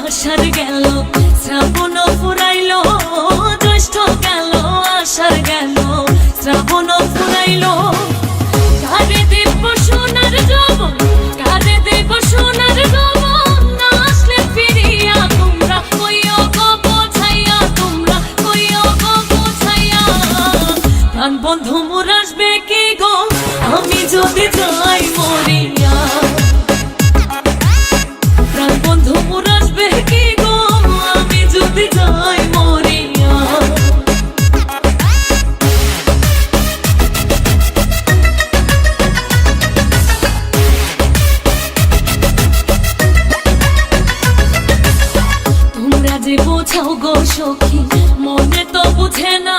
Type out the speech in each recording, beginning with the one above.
আষাঢ় গেল শ্রাবণ ফুরাইল, জ্যৈষ্ঠ গেল আষাঢ় গেল শ্রাবণ ফুরাইল। কারে দেব সোনার যৌবন, কারে দেব সোনার যৌবন, না আসলে ফিরিয়া তোমরা কইও গো বোঝাইয়া, তোমরা কইও গো বোঝাইয়া। প্রাণ বন্ধু মোর আসবে কি গো আমি যদি যাই মরিয়া, প্রাণ বন্ধু মোর আসবে কি গো আমি যদি যাই মরিয়া। তোমরা যে বোঝাও গো সখী মনে তো বুঝে না,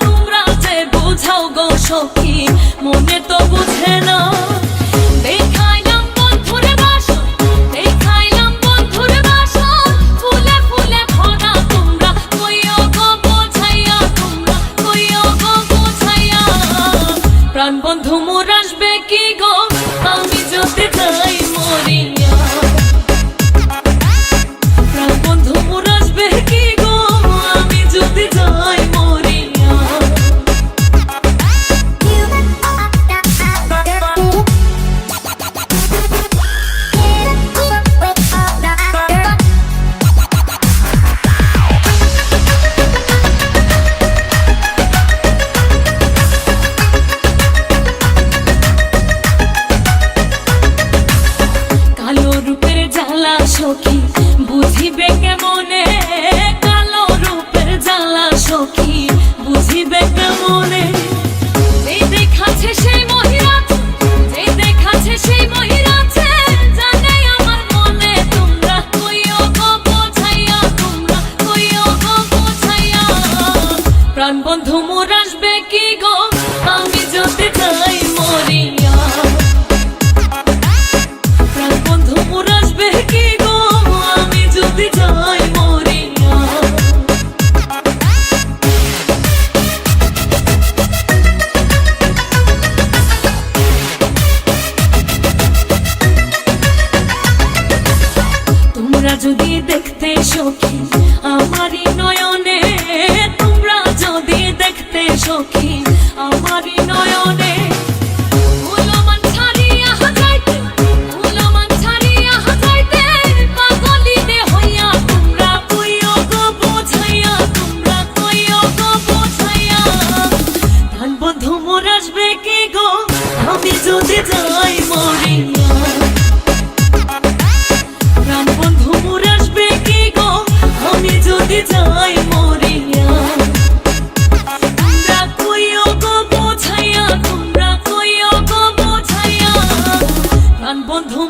তোমরা যে বোঝাও গো সখী মনে তো বুঝে না। দেখাইলাম বন্ধুর বাসন, দেখাইলাম বন্ধুর বাসন, ফুলে ফুলে ভরা, তোমরা কইও গো বোঝাইয়া, তোমরা কইও গো বোঝাইয়া। প্রাণ বন্ধু মোর আসবে কি গো আমি যদি যাই মরিয়া, প্রাণ বন্ধু মোর আসবে কি গো আমি যদি যাই মরিয়া। কালো রূপের জ্বালা সখী বুঝিবে কেমনে, কালো রূপের জ্বালা সখী বুঝিবে কেমনে। এই দেখাচ্ছে সেই মহিরাছে, এই দেখাচ্ছে সেই মহিরাছে, জানে আমার মনে, তোমরা কইও গো বোঝাইয়া, তোমরা কইও গো বোঝাইয়া। প্রাণ বন্ধু মোর আসবে কি গো আমি যদি যাই মরিয়া, প্রাণ বন্ধু মোর আসবে কি গো আমি যদি যাই মরিয়া। তোমরা যদি দেখতে সখী আমারই নয়নে, তোমরা যদি দেখতে সখী আমারই নয়নে, ফুলমান ছাড়িয়া যাইতে, ফুলমান ছাড়িয়া যাইতে, পাগলিনে হইয়া, তোমরা কইও গো বোঝাইয়া, তোমরা কইও গো বোঝাইয়া। প্রাণ বন্ধু মোর আসবে কি গো আমি যদি যাই মরিয়া, প্রাণ বন্ধু মোর আসবে কি গো আমি যদি যাই মরিয়া। তোমরা কইও গো বোঝাইয়া, তোমরা কইও গো বোঝাইয়া। প্রাণ বন্ধু